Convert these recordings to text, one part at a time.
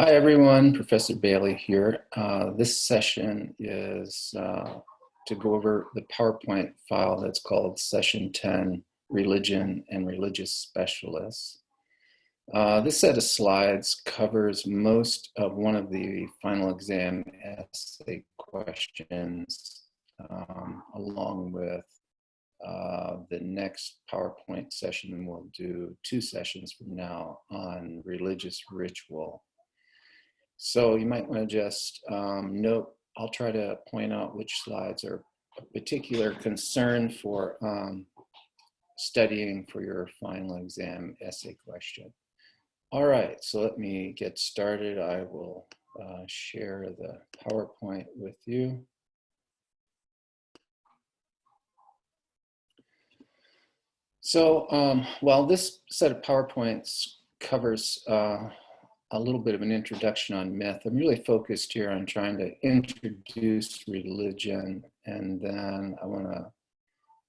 Hi everyone, Professor Bailey here. This session is to go over the PowerPoint file that's called Session 10, Religion and Religious Specialists. This set of slides covers most of one of the final exam essay questions, along with the next PowerPoint session. We'll do 2 sessions from now on religious ritual. So you might want to just note, I'll try to point out which slides are of particular concern for studying for your final exam essay question. All right, so let me get started. I will share the PowerPoint with you. So while this set of PowerPoints covers a little bit of an introduction on myth, I'm really focused here on trying to introduce religion, and then I want to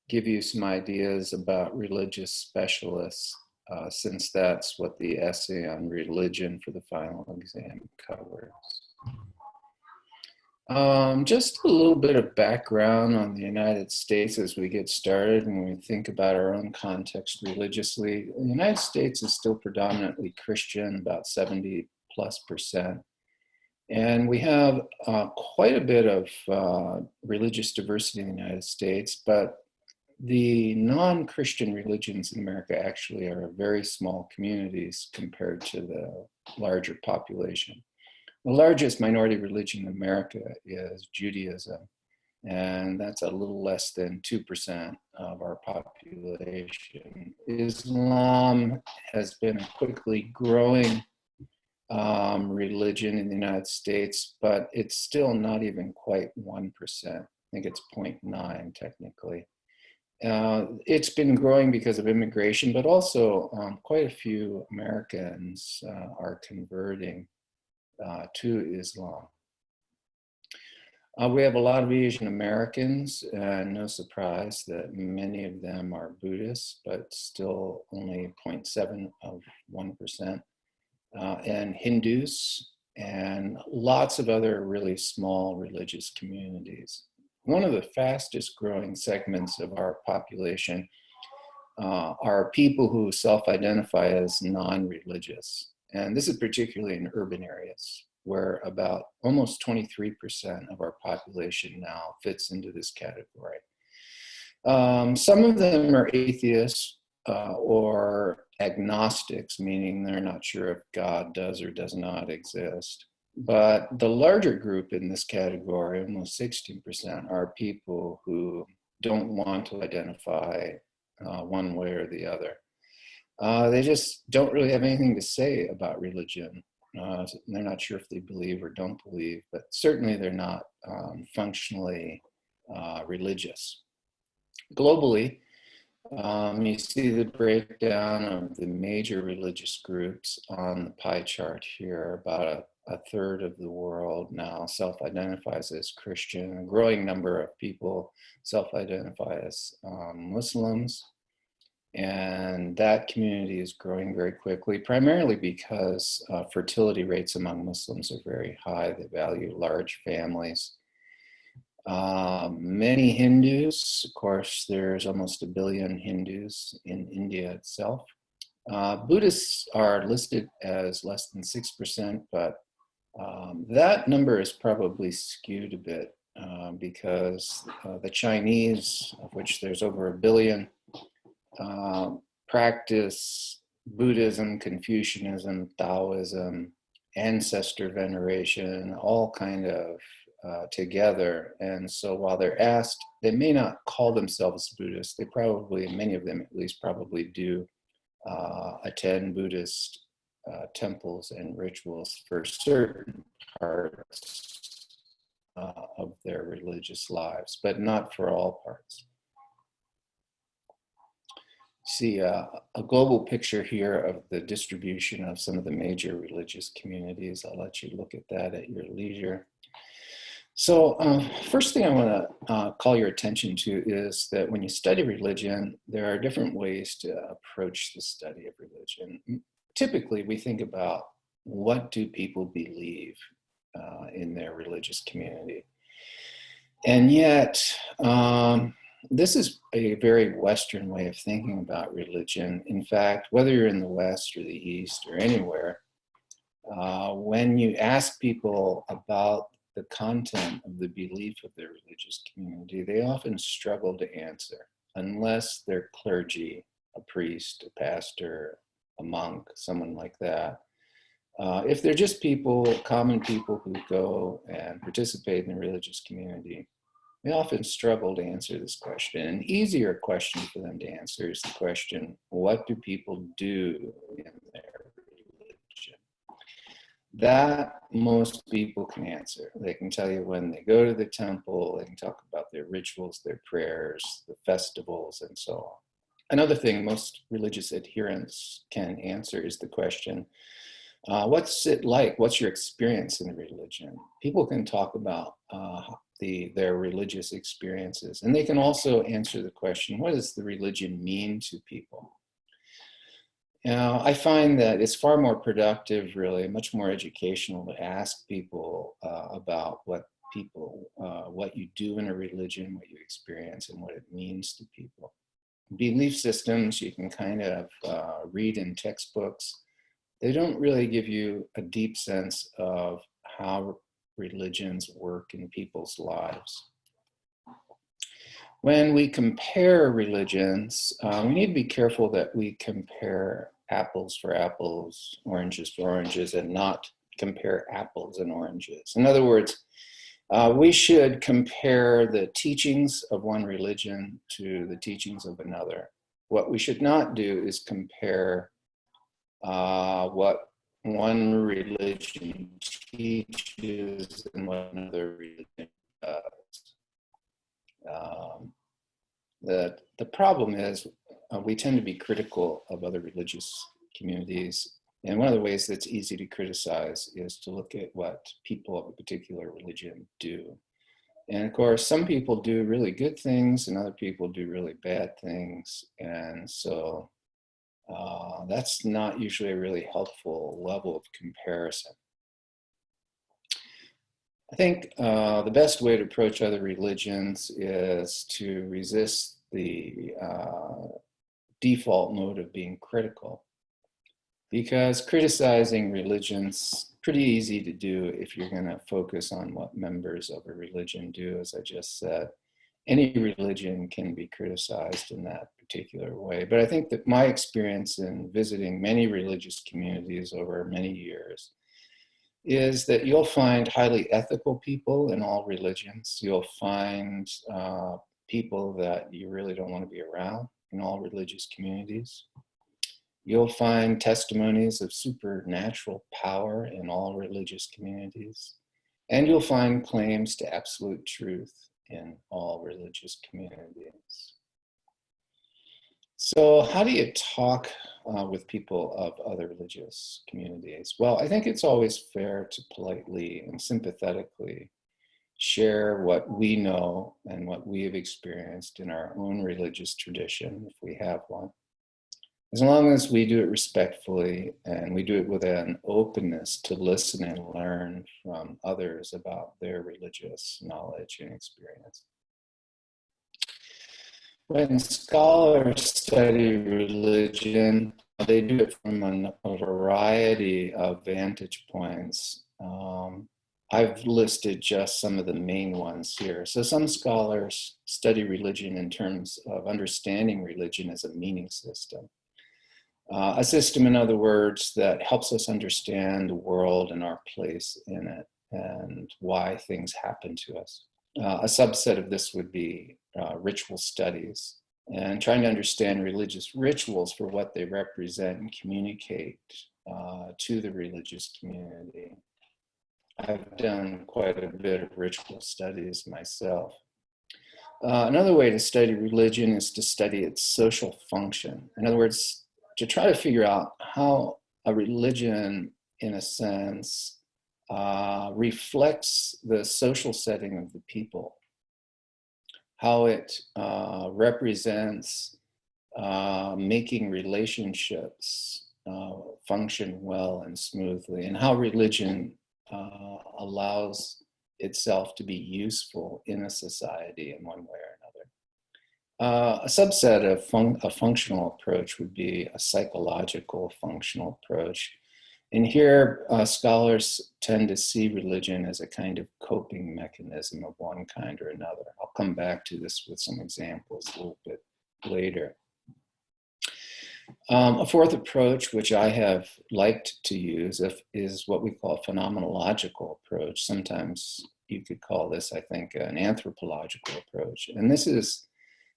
give you some ideas about religious specialists, since that's what the essay on religion for the final exam covers. Just a little bit of background on the United States as we get started and we think about our own context religiously. The United States is still predominantly Christian, about 70+%. And we have quite a bit of religious diversity in the United States, but the non-Christian religions in America actually are very small communities compared to the larger population. The largest minority religion in America is Judaism, and that's a little less than 2% of our population. Islam has been a quickly growing religion in the United States, but it's still not even quite 1%. I think it's 0.9 technically. It's been growing because of immigration, but also quite a few Americans are converting to Islam. We have a lot of Asian Americans, and no surprise that many of them are Buddhists, but still only 0.7 of 1%, and Hindus, and lots of other really small religious communities. One of the fastest growing segments of our population are people who self-identify as non-religious. And this is particularly in urban areas where about almost 23% of our population now fits into this category. Some of them are atheists or agnostics, meaning they're not sure if God does or does not exist. But the larger group in this category, almost 16%, are people who don't want to identify one way or the other. They just don't really have anything to say about religion. They're not sure if they believe or don't believe, but certainly they're not functionally religious. Globally, you see the breakdown of the major religious groups on the pie chart here. About a third of the world now self-identifies as Christian. A growing number of people self-identify as Muslims. And that community is growing very quickly, primarily because fertility rates among Muslims are very high. They value large families. Many Hindus, of course, there's almost 1 billion Hindus in India itself. Buddhists are listed as less than 6%, but that number is probably skewed a bit because the Chinese, of which there's over 1 billion, practice Buddhism, Confucianism, Taoism, ancestor veneration, all kind of together. And so while they're asked, they may not call themselves Buddhists. They probably, many of them at least, probably do attend Buddhist temples and rituals for certain parts of their religious lives, but not for all parts. See a global picture here of the distribution of some of the major religious communities. I'll let you look at that at your leisure. So first thing I want to call your attention to is that when you study religion, there are different ways to approach the study of religion. Typically, we think about what do people believe in their religious community? And yet, this is a very Western way of thinking about religion. In fact, whether you're in the West or the East or anywhere, when you ask people about the content of the belief of their religious community, they often struggle to answer unless they're clergy, a priest, a pastor, a monk, someone like that. If they're just people, common people who go and participate in the religious community, they often struggle to answer this question. An easier question for them to answer is the question, what do people do in their religion? That most people can answer. They can tell you when they go to the temple, they can talk about their rituals, their prayers, the festivals, and so on. Another thing most religious adherents can answer is the question, what's it like? What's your experience in religion? People can talk about their religious experiences, and they can also answer the question, what does the religion mean to people? Now, I find that it's far more productive, really, much more educational to ask people about what you do in a religion, what you experience, and what it means to people. Belief systems you can kind of read in textbooks. They don't really give you a deep sense of how religions work in people's lives. When we compare religions, we need to be careful that we compare apples for apples, oranges for oranges, and not compare apples and oranges. In other words, we should compare the teachings of one religion to the teachings of another. What we should not do is compare what one religion teaches and what another religion does. The problem is we tend to be critical of other religious communities. And one of the ways that's easy to criticize is to look at what people of a particular religion do. And of course, some people do really good things and other people do really bad things. And so that's not usually a really helpful level of comparison. I think the best way to approach other religions is to resist the default mode of being critical. Because criticizing religion's pretty easy to do if you're going to focus on what members of a religion do, as I just said. Any religion can be criticized in that particular way. But I think that my experience in visiting many religious communities over many years is that you'll find highly ethical people in all religions. You'll find people that you really don't want to be around in all religious communities. You'll find testimonies of supernatural power in all religious communities. And you'll find claims to absolute truth in all religious communities. So how do you talk with people of other religious communities? Well, I think it's always fair to politely and sympathetically share what we know and what we have experienced in our own religious tradition, if we have one. As long as we do it respectfully and we do it with an openness to listen and learn from others about their religious knowledge and experience. When scholars study religion, they do it from a variety of vantage points. I've listed just some of the main ones here. So some scholars study religion in terms of understanding religion as a meaning system. A system, in other words, that helps us understand the world and our place in it and why things happen to us. A subset of this would be ritual studies and trying to understand religious rituals for what they represent and communicate to the religious community. I've done quite a bit of ritual studies myself. Another way to study religion is to study its social function. In other words, to try to figure out how a religion, in a sense, reflects the social setting of the people, how it represents making relationships function well and smoothly, and how religion allows itself to be useful in a society in one way or another. A subset of a functional approach would be a psychological functional approach. And here, scholars tend to see religion as a kind of coping mechanism of one kind or another. I'll come back to this with some examples a little bit later. A fourth approach, which I have liked to use, is what we call a phenomenological approach. Sometimes you could call this, I think, an anthropological approach. And this is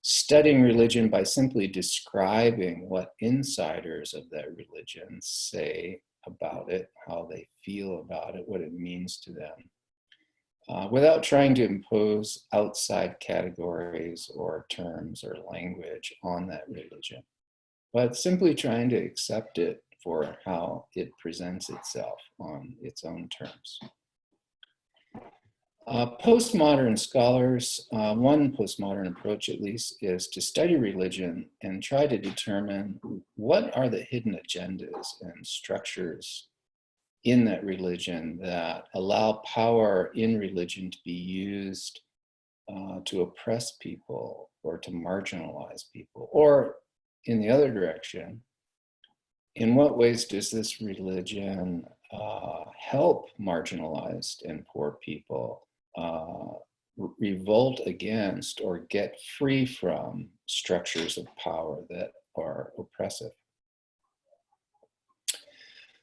studying religion by simply describing what insiders of that religion say about it, how they feel about it, what it means to them, without trying to impose outside categories or terms or language on that religion, but simply trying to accept it for how it presents itself on its own terms. Postmodern scholars, one postmodern approach at least, is to study religion and try to determine what are the hidden agendas and structures in that religion that allow power in religion to be used to oppress people or to marginalize people. Or in the other direction, in what ways does this religion help marginalized and poor people revolt against or get free from structures of power that are oppressive?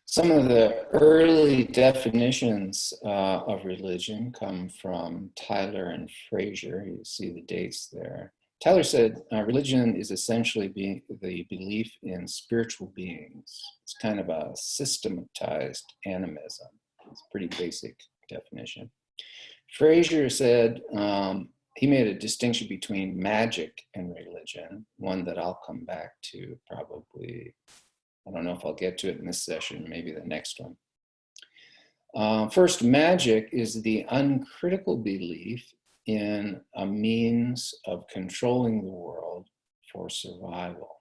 Some of the early definitions of religion come from Tyler and Fraser. You see the dates there. Tyler said, religion is essentially the belief in spiritual beings. It's kind of a systematized animism. It's a pretty basic definition. Fraser said, he made a distinction between magic and religion, one that I'll come back to probably. I don't know if I'll get to it in this session, maybe the next one. First, magic is the uncritical belief in a means of controlling the world for survival,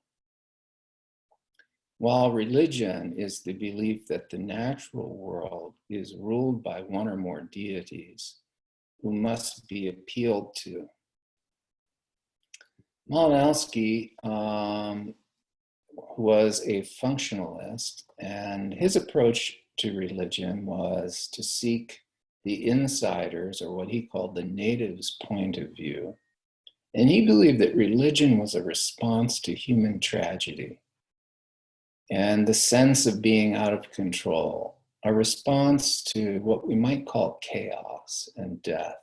while religion is the belief that the natural world is ruled by one or more deities who must be appealed to. Malinowski was a functionalist, and his approach to religion was to seek the insiders, or what he called the natives' point of view. And he believed that religion was a response to human tragedy and the sense of being out of control, a response to what we might call chaos and death.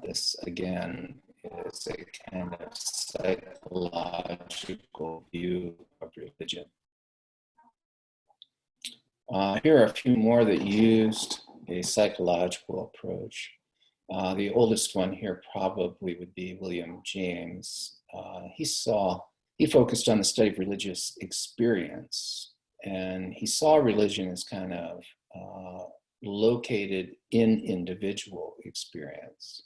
This, again, is a kind of psychological view of religion. Here are a few more that used a psychological approach. The oldest one here probably would be William James. He focused on the study of religious experience, and he saw religion as kind of located in individual experience.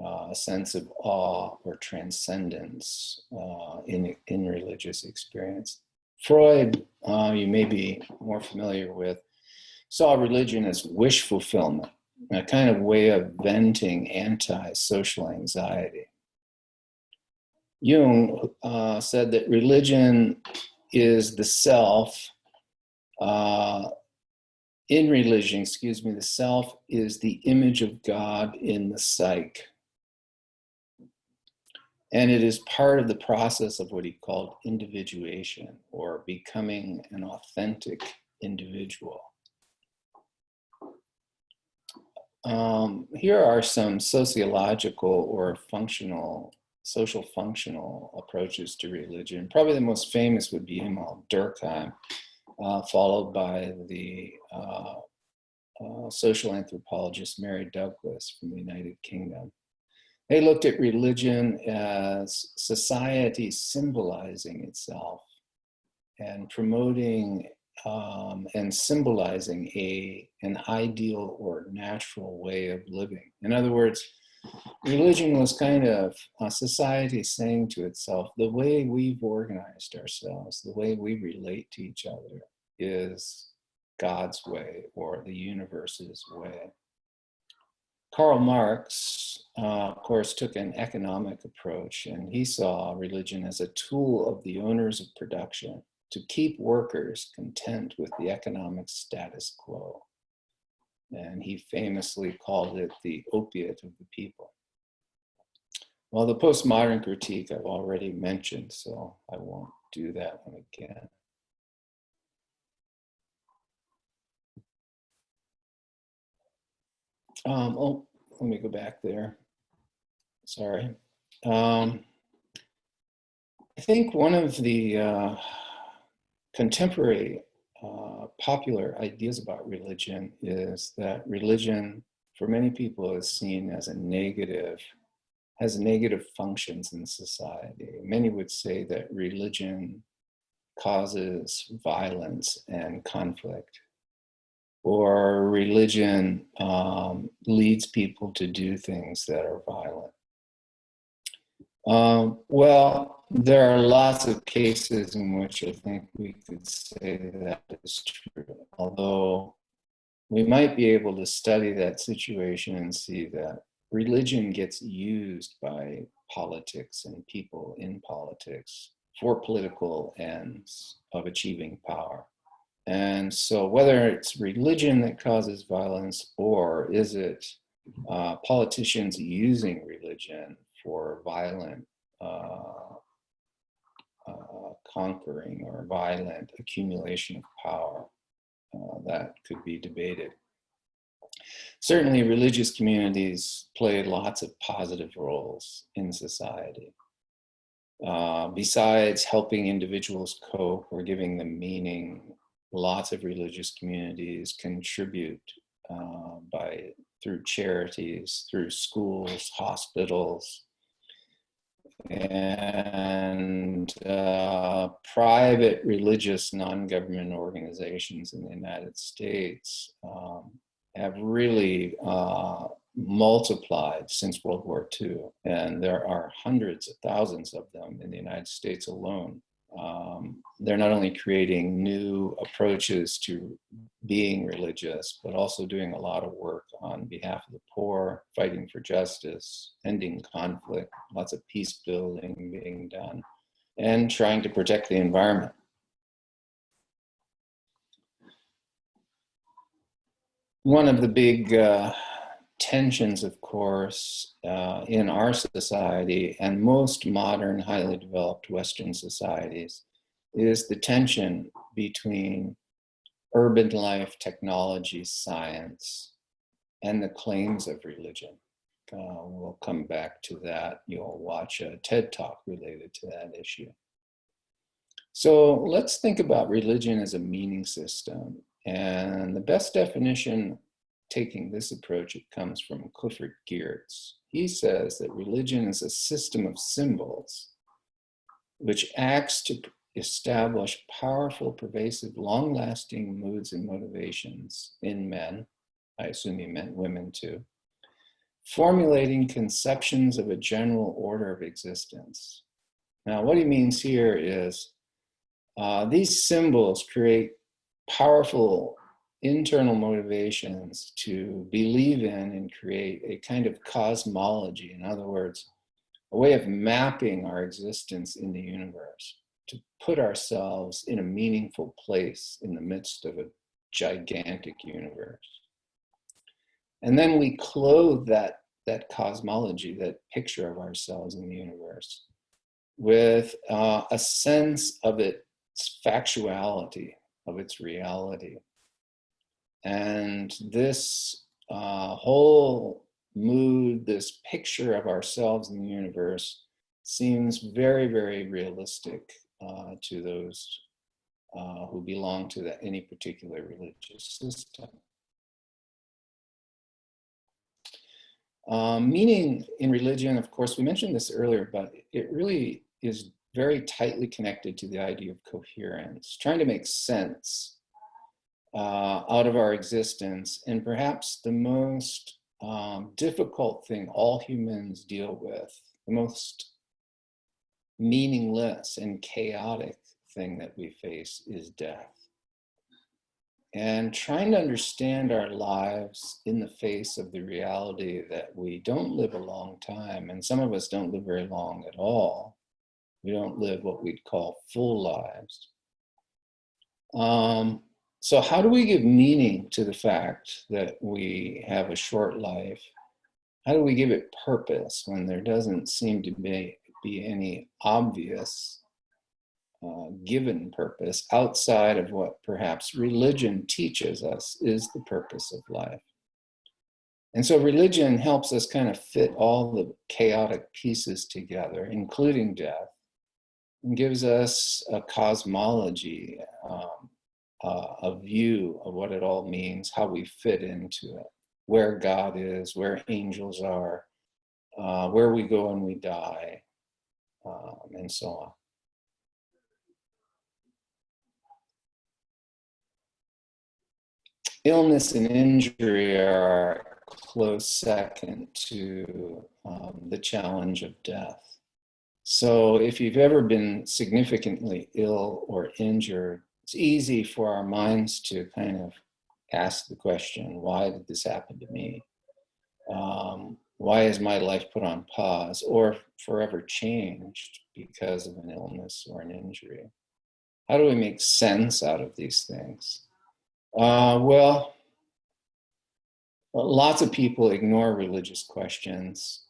A sense of awe or transcendence in religious experience. Freud, you may be more familiar with, saw religion as wish fulfillment, a kind of way of venting anti-social anxiety. Jung said that religion is the self. In religion, the self is the image of God in the psyche. And it is part of the process of what he called individuation, or becoming an authentic individual. Here are some sociological or social functional approaches to religion. Probably the most famous would be Emil Durkheim, followed by the social anthropologist Mary Douglas from the United Kingdom. They looked at religion as society symbolizing itself and promoting and symbolizing an ideal or natural way of living. In other words, religion was kind of society saying to itself, the way we've organized ourselves, the way we relate to each other is God's way or the universe's way. Karl Marx, of course, took an economic approach, and he saw religion as a tool of the owners of production to keep workers content with the economic status quo. And he famously called it the opiate of the people. Well, the postmodern critique I've already mentioned, so I won't do that one again. Oh, let me go back there. Sorry. I think one of the contemporary popular ideas about religion is that religion, for many people, is seen as a negative, has negative functions in society. Many would say that religion causes violence and conflict, or religion leads people to do things that are violent. Well, there are lots of cases in which I think we could say that is true, although we might be able to study that situation and see that religion gets used by politics and people in politics for political ends of achieving power. And so whether it's religion that causes violence, or is it politicians using religion for violent conquering or violent accumulation of power, that could be debated. Certainly, religious communities play lots of positive roles in society. Besides helping individuals cope or giving them meaning, lots of religious communities contribute through charities, through schools, hospitals, and private religious non-government organizations in the United States have really multiplied since World War II. And there are hundreds of thousands of them in the United States alone. They're not only creating new approaches to being religious, but also doing a lot of work on behalf of the poor, fighting for justice, ending conflict, lots of peace building being done, and trying to protect the environment. One of the big tensions, of course, in our society and most modern, highly developed Western societies is the tension between urban life, technology, science, and the claims of religion. We'll come back to that. You'll watch a TED Talk related to that issue. So let's think about religion as a meaning system. And the best definition taking this approach, it comes from Clifford Geertz. He says that religion is a system of symbols which acts to establish powerful, pervasive, long-lasting moods and motivations in men. I assume he meant women too. Formulating conceptions of a general order of existence. Now, what he means here is these symbols create powerful internal motivations to believe in and create a kind of cosmology. In other words, a way of mapping our existence in the universe, to put ourselves in a meaningful place in the midst of a gigantic universe. And then we clothe that cosmology, that picture of ourselves in the universe, with a sense of its factuality, of its reality. And this whole mood, this picture of ourselves in the universe, seems very, very realistic to those who belong to any particular religious system. Meaning in religion, of course, we mentioned this earlier, but it really is very tightly connected to the idea of coherence, trying to make sense out of our existence. And perhaps the most difficult thing all humans deal with, the most meaningless and chaotic thing that we face is death. And trying to understand our lives in the face of the reality that we don't live a long time, and some of us don't live very long at all. We don't live what we'd call full lives. So how do we give meaning to the fact that we have a short life? How do we give it purpose when there doesn't seem to be any obvious given purpose outside of what perhaps religion teaches us is the purpose of life? And so religion helps us kind of fit all the chaotic pieces together, including death, and gives us a cosmology, a view of what it all means, how we fit into it, where God is, where angels are, where we go when we die, and so on. Illness and injury are close second to the challenge of death. So if you've ever been significantly ill or injured, it's easy for our minds to kind of ask the question, why did this happen to me? Why is my life put on pause or forever changed because of an illness or an injury? How do we make sense out of these things? Well, lots of people ignore religious questions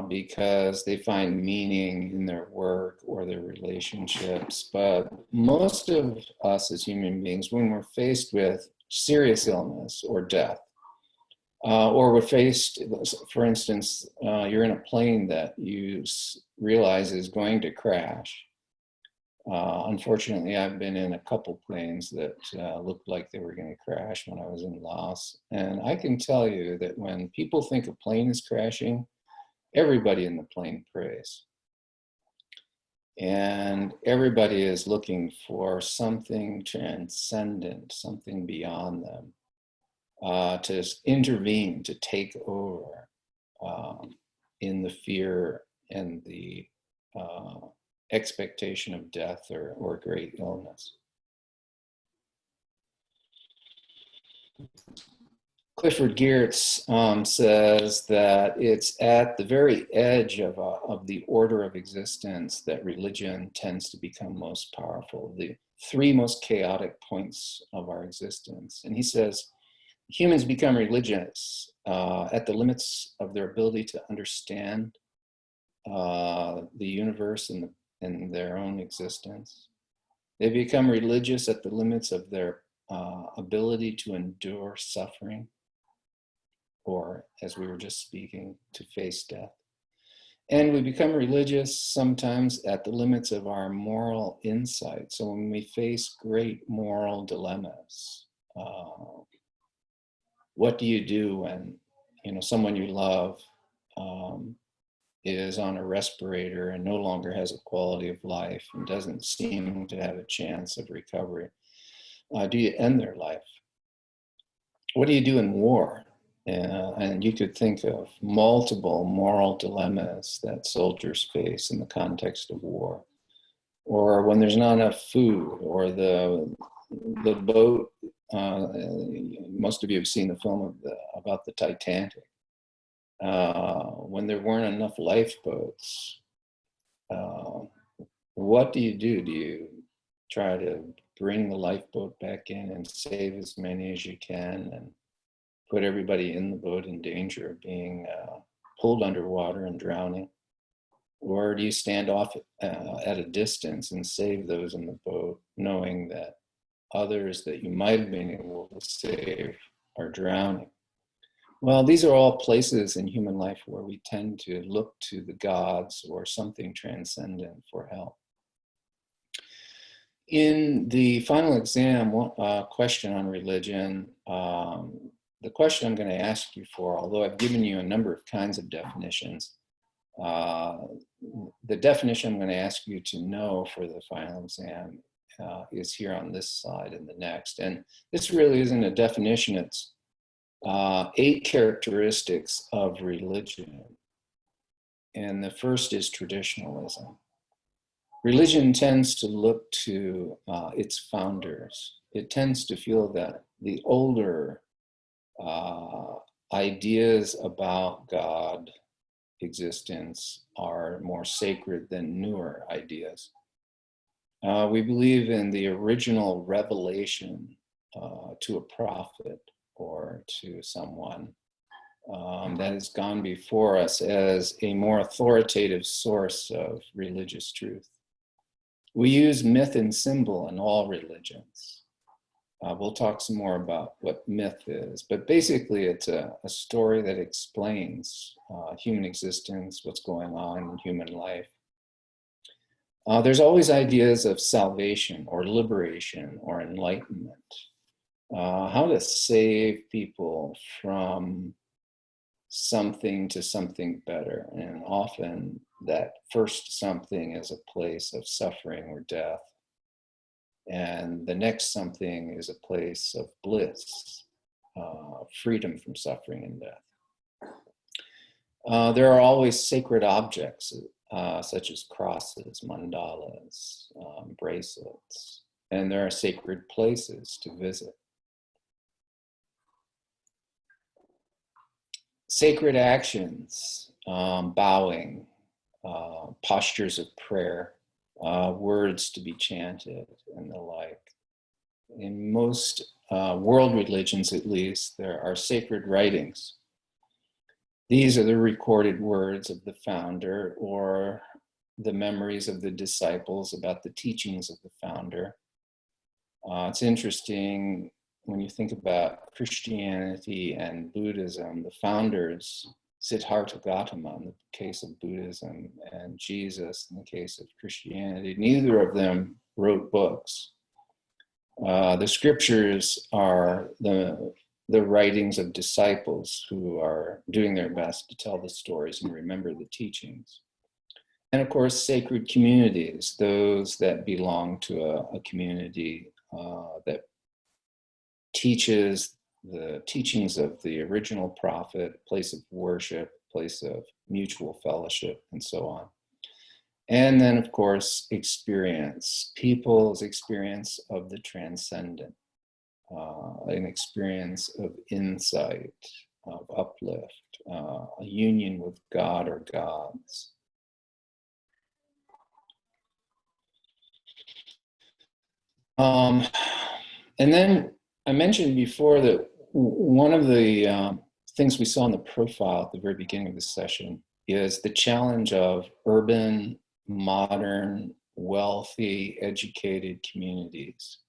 because they find meaning in their work or their relationships. But most of us as human beings, when we're faced with serious illness or death, or we're faced, for instance, you're in a plane that you realize is going to crash. Unfortunately, I've been in a couple planes that looked like they were going to crash when I was in Laos. And I can tell you that when people think a plane is crashing, everybody in the plane prays. And everybody is looking for something transcendent, something beyond them, to intervene, to take over in the fear and the expectation of death or great illness. Clifford Geertz says that it's at the very edge of the order of existence that religion tends to become most powerful, the three most chaotic points of our existence. And he says, humans become religious at the limits of their ability to understand the universe and their own existence. They become religious at the limits of their ability to endure suffering, or, as we were just speaking, to face death. And we become religious sometimes at the limits of our moral insight. So when we face great moral dilemmas, what do you do when someone you love is on a respirator and no longer has a quality of life and doesn't seem to have a chance of recovery? Do you end their life? What do you do in war? And you could think of multiple moral dilemmas that soldiers face in the context of war, or when there's not enough food, or the boat. Most of you have seen the film about the Titanic. When there weren't enough lifeboats, what do? Do you try to bring the lifeboat back in and save as many as you can and put everybody in the boat in danger of being pulled underwater and drowning? Or do you stand off at a distance and save those in the boat, knowing that others that you might have been able to save are drowning? Well, these are all places in human life where we tend to look to the gods or something transcendent for help. In the final exam question on religion, the question I'm going to ask you for, although I've given you a number of kinds of definitions, the definition I'm going to ask you to know for the final exam is here on this slide and the next. And this really isn't a definition, it's 8 characteristics of religion. And the first is traditionalism. Religion tends to look to its founders. It tends to feel that the older ideas about God existence are more sacred than newer ideas. We believe in the original revelation to a prophet or to someone that has gone before us as a more authoritative source of religious truth. We use myth and symbol in all religions. We'll talk some more about what myth is, but basically it's a story that explains human existence, what's going on in human life. There's always ideas of salvation or liberation or enlightenment, how to save people from something to something better. And often that first something is a place of suffering or death. And the next something is a place of bliss, freedom from suffering and death. There are always sacred objects, such as crosses, mandalas, bracelets, and there are sacred places to visit. Sacred actions, bowing, postures of prayer, words to be chanted, and the like. In most world religions, at least, there are sacred writings. These are the recorded words of the founder or the memories of the disciples about the teachings of the founder. It's interesting when you think about Christianity and Buddhism, the founders, Siddhartha Gautama in the case of Buddhism and Jesus in the case of Christianity, neither of them wrote books. The scriptures are the writings of disciples who are doing their best to tell the stories and remember the teachings. And of course, sacred communities, those that belong to a community that teaches the teachings of the original prophet, place of worship, place of mutual fellowship, and so on. And then, of course, experience, people's experience of the transcendent, an experience of insight, of uplift, a union with God or gods. And then I mentioned before that one of the things we saw in the profile at the very beginning of this session is the challenge of urban, modern, wealthy, educated communities.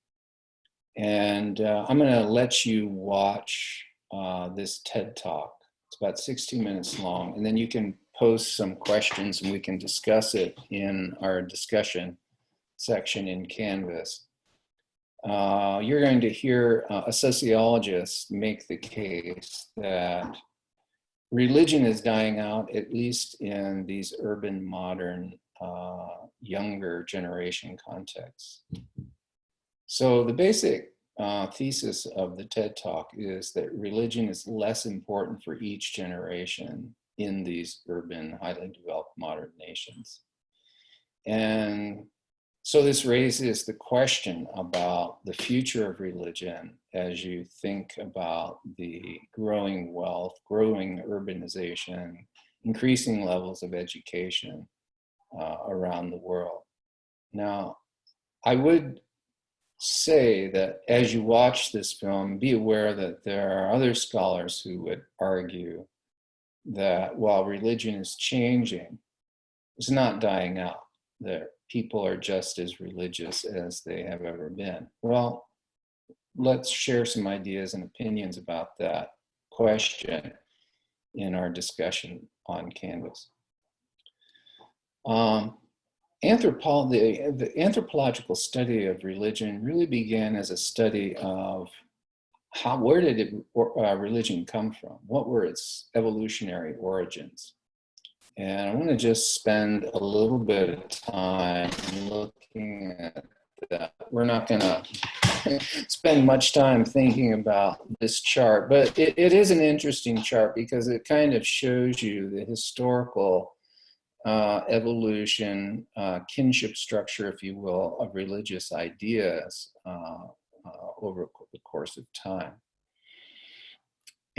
And I'm going to let you watch this TED Talk. It's about 16 minutes long, and then you can post some questions and we can discuss it in our discussion section in Canvas. You're going to hear a sociologist make the case that religion is dying out, at least in these urban, modern, younger generation contexts. So the basic thesis of the TED Talk is that religion is less important for each generation in these urban, highly developed modern nations. And so this raises the question about the future of religion as you think about the growing wealth, growing urbanization, increasing levels of education around the world. Now, I would say that as you watch this film, be aware that there are other scholars who would argue that while religion is changing, it's not dying out, that people are just as religious as they have ever been. Well, let's share some ideas and opinions about that question in our discussion on Canvas. The anthropological study of religion really began as a study of where did religion come from? What were its evolutionary origins? And I want to just spend a little bit of time looking at that. We're not going to spend much time thinking about this chart, but it is an interesting chart because it kind of shows you the historical evolution, kinship structure, if you will, of religious ideas over the course of time.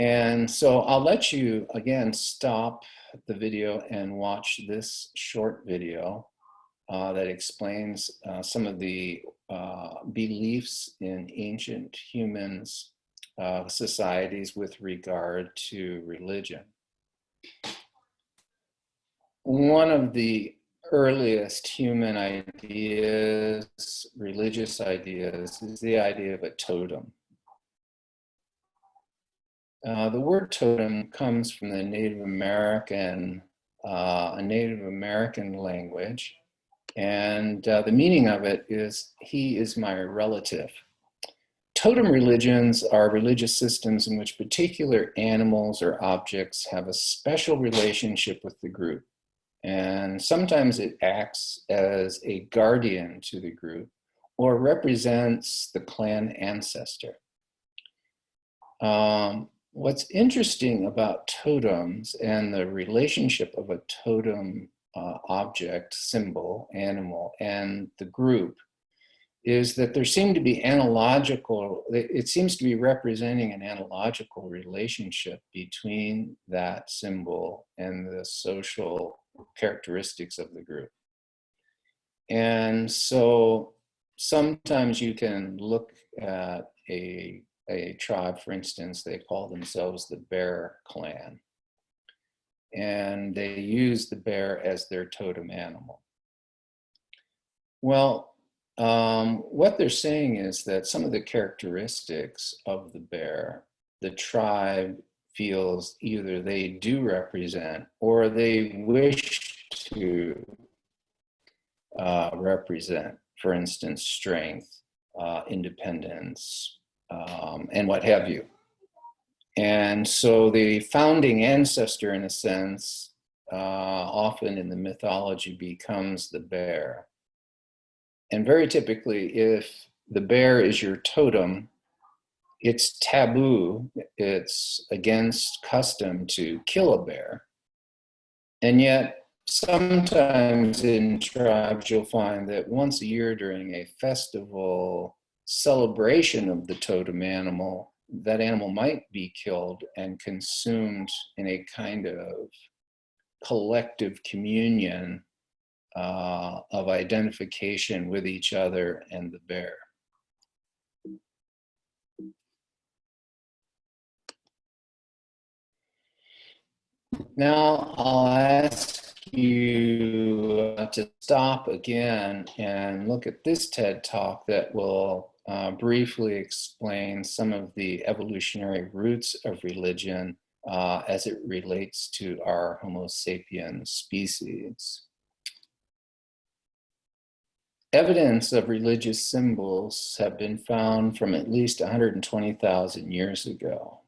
And so I'll let you, again, stop the video and watch this short video that explains some of the beliefs in ancient humans' societies with regard to religion. One of the earliest human ideas, religious ideas, is the idea of a totem. The word totem comes from the Native American, a Native American language, and the meaning of it is, he is my relative. Totem religions are religious systems in which particular animals or objects have a special relationship with the group. And sometimes it acts as a guardian to the group or represents the clan ancestor. What's interesting about totems and the relationship of a totem object, symbol, animal, and the group is that there seem to be analogical, it seems to be representing an analogical relationship between that symbol and the social characteristics of the group. And so sometimes you can look at a tribe, for instance, they call themselves the Bear Clan. And they use the bear as their totem animal. Well, what they're saying is that some of the characteristics of the bear, the tribe feels either they do represent or they wish to represent, for instance, strength, independence, and what have you. And so the founding ancestor, in a sense, often in the mythology becomes the bear. And very typically, if the bear is your totem, it's taboo, it's against custom to kill a bear. And yet, sometimes in tribes, you'll find that once a year during a festival celebration of the totem animal, that animal might be killed and consumed in a kind of collective communion of identification with each other and the bear. Now I'll ask you to stop again and look at this TED Talk that will briefly explain some of the evolutionary roots of religion as it relates to our Homo sapiens species. Evidence of religious symbols have been found from at least 120,000 years ago.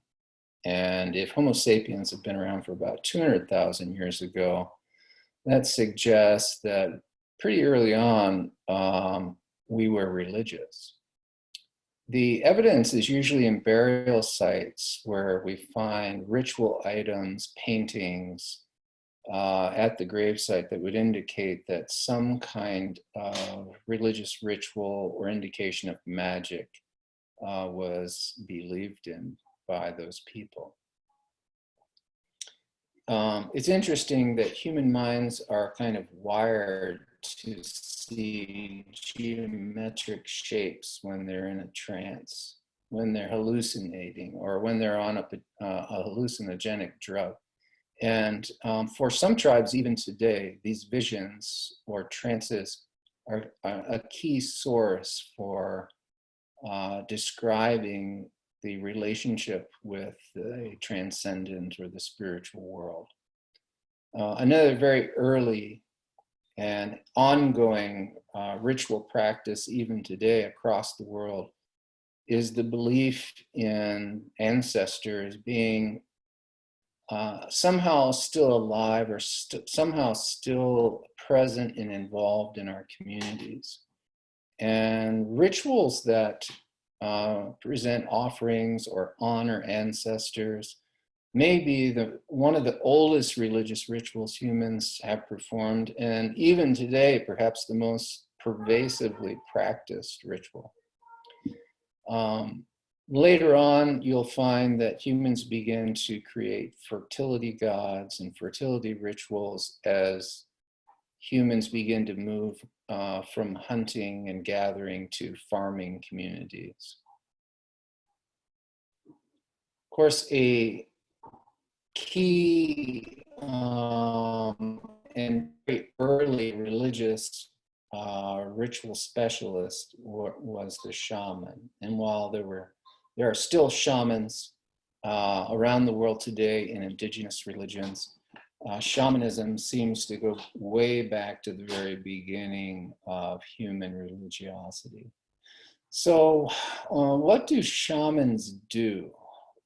And if Homo sapiens have been around for about 200,000 years ago, that suggests that pretty early on, we were religious. The evidence is usually in burial sites where we find ritual items, paintings, at the gravesite that would indicate that some kind of religious ritual or indication of magic was believed in by those people. It's interesting that human minds are kind of wired to see geometric shapes when they're in a trance, when they're hallucinating, or when they're on a hallucinogenic drug. And for some tribes, even today, these visions or trances are a key source for describing the relationship with the transcendent or the spiritual world. Another very early and ongoing ritual practice, even today across the world, is the belief in ancestors being somehow still alive or somehow still present and involved in our communities. And rituals that present offerings or honor ancestors, may be one of the oldest religious rituals humans have performed, and even today, perhaps the most pervasively practiced ritual. Later on, you'll find that humans begin to create fertility gods and fertility rituals as humans begin to move from hunting and gathering to farming communities. Of course, a key and very early religious ritual specialist was the shaman. And while there are still shamans around the world today in indigenous religions, shamanism seems to go way back to the very beginning of human religiosity. So what do shamans do?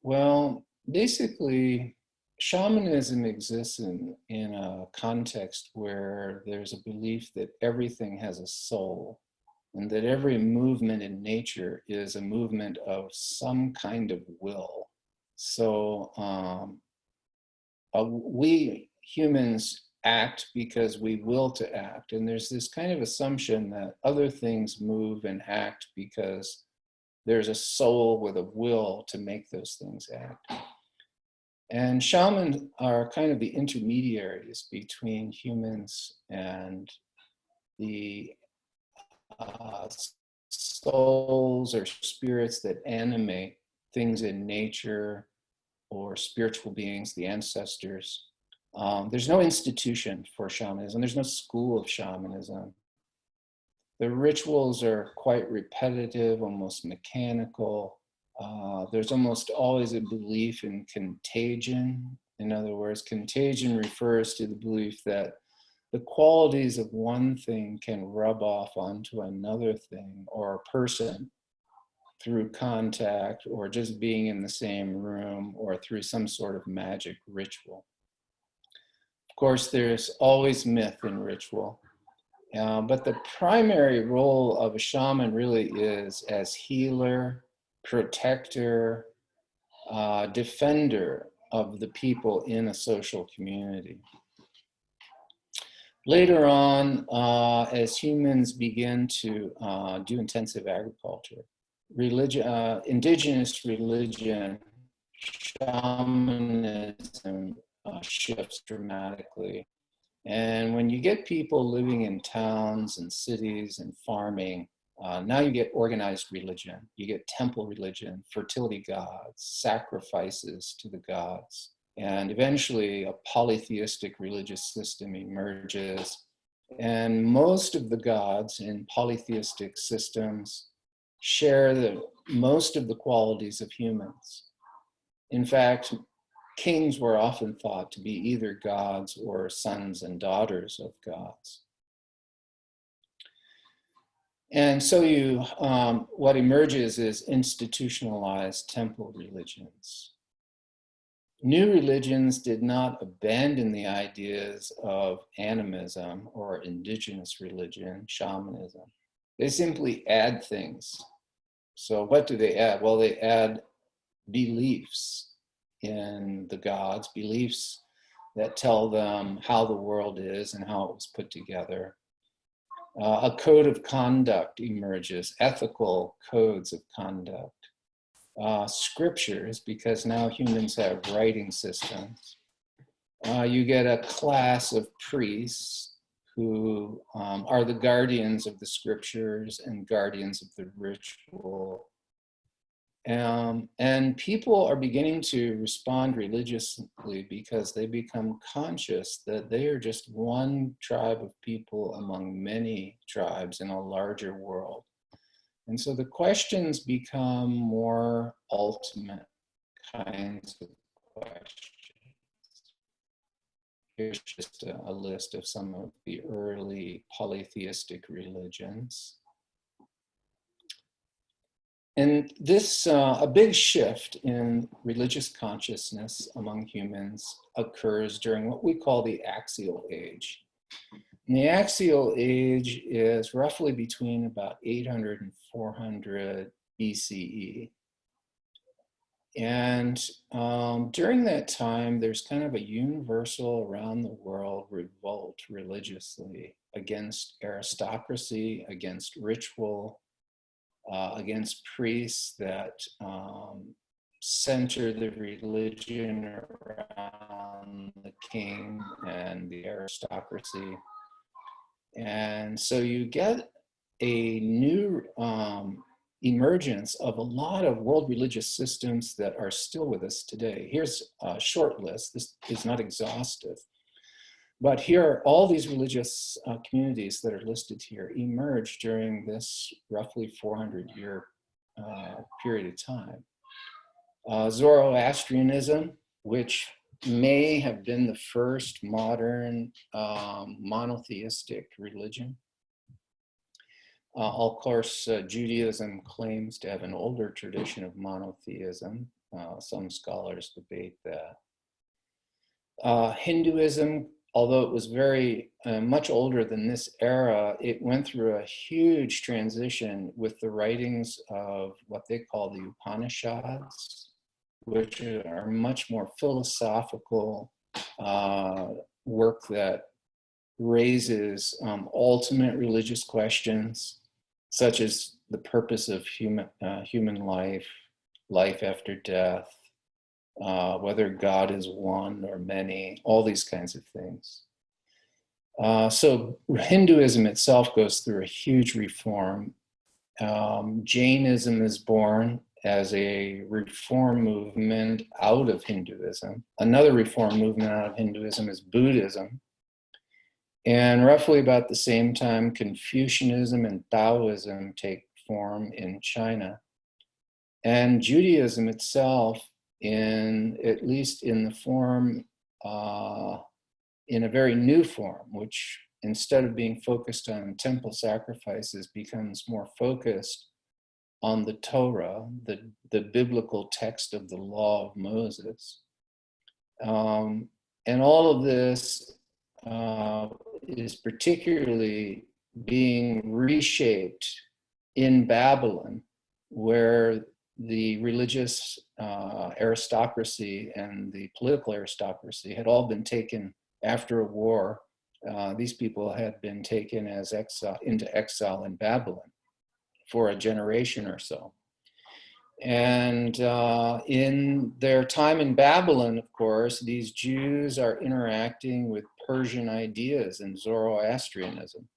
Well, basically, shamanism exists in a context where there's a belief that everything has a soul and that every movement in nature is a movement of some kind of will. So we humans act because we will to act. And there's this kind of assumption that other things move and act because there's a soul with a will to make those things act. And shamans are kind of the intermediaries between humans and the souls or spirits that animate things in nature or spiritual beings, the ancestors. There's no institution for shamanism. There's no school of shamanism. The rituals are quite repetitive, almost mechanical. There's almost always a belief in contagion. In other words, contagion refers to the belief that the qualities of one thing can rub off onto another thing or a person through contact or just being in the same room or through some sort of magic ritual. Of course, there's always myth in ritual, but the primary role of a shaman really is as healer, protector, defender of the people in a social community. Later on, as humans begin to do intensive agriculture, indigenous religion, shamanism shifts dramatically. And when you get people living in towns and cities and farming, now you get organized religion. You get temple religion, fertility gods, sacrifices to the gods. And eventually a polytheistic religious system emerges. And most of the gods in polytheistic systems share most of the qualities of humans. In fact, kings were often thought to be either gods or sons and daughters of gods. And so what emerges is institutionalized temple religions. New religions did not abandon the ideas of animism or indigenous religion, shamanism. They simply add things. So what do they add? Well, they add beliefs in the gods, beliefs that tell them how the world is and how it was put together. A code of conduct emerges, ethical codes of conduct. Scriptures, because now humans have writing systems. You get a class of priests who are the guardians of the scriptures and guardians of the ritual. And people are beginning to respond religiously because they become conscious that they are just one tribe of people among many tribes in a larger world. And so the questions become more ultimate kinds of questions. Here's just a list of some of the early polytheistic religions. And this, a big shift in religious consciousness among humans occurs during what we call the axial age. And the axial age is roughly between about 800 and 400 BCE. And during that time, there's kind of a universal around the world revolt religiously against aristocracy, against ritual, against priests that center the religion around the king and the aristocracy. And so you get a new emergence of a lot of world religious systems that are still with us today. Here's a short list. This is not exhaustive. But here are all these religious communities that are listed here emerged during this roughly 400-year period of time. Zoroastrianism, which may have been the first modern monotheistic religion. Of course, Judaism claims to have an older tradition of monotheism. Some scholars debate that. Hinduism, although it was very much older than this era, it went through a huge transition with the writings of what they call the Upanishads, which are much more philosophical work that raises ultimate religious questions, such as the purpose of human life, life after death, whether God is one or many, all these kinds of things. So Hinduism itself goes through a huge reform. Jainism is born as a reform movement out of Hinduism. Another reform movement out of Hinduism is Buddhism. And roughly about the same time, Confucianism and Taoism take form in China. And Judaism itself, at least in the form, in a very new form, which instead of being focused on temple sacrifices, becomes more focused on the Torah, the biblical text of the law of Moses. And all of this is particularly being reshaped in Babylon, where the religious aristocracy and the political aristocracy had all been taken after a war. These people had been taken as into exile in Babylon for a generation or so. And in their time in Babylon, of course, these Jews are interacting with Persian ideas and Zoroastrianism.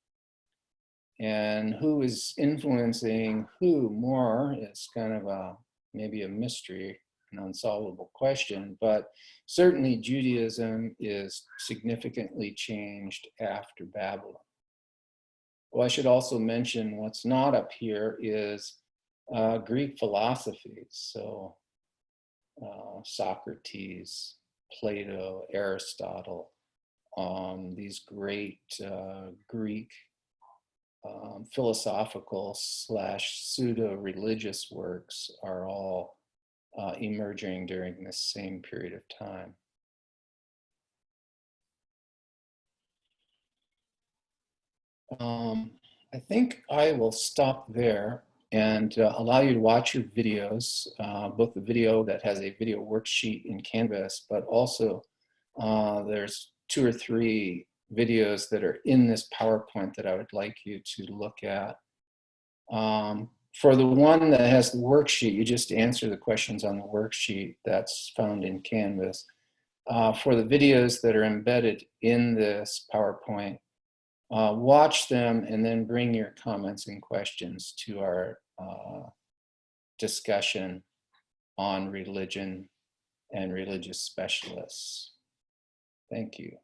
And who is influencing who more is kind of maybe a mystery, an unsolvable question, but certainly Judaism is significantly changed after Babylon. Well, I should also mention what's not up here is Greek philosophies. So Socrates, Plato, Aristotle, these great Greek philosophical / pseudo-religious works are all emerging during this same period of time. I think I will stop there and allow you to watch your videos, both the video that has a video worksheet in Canvas, but also there's 2 or 3 videos that are in this PowerPoint that I would like you to look at. For the one that has the worksheet, you just answer the questions on the worksheet that's found in Canvas. For the videos that are embedded in this PowerPoint, watch them and then bring your comments and questions to our discussion on religion and religious specialists. Thank you.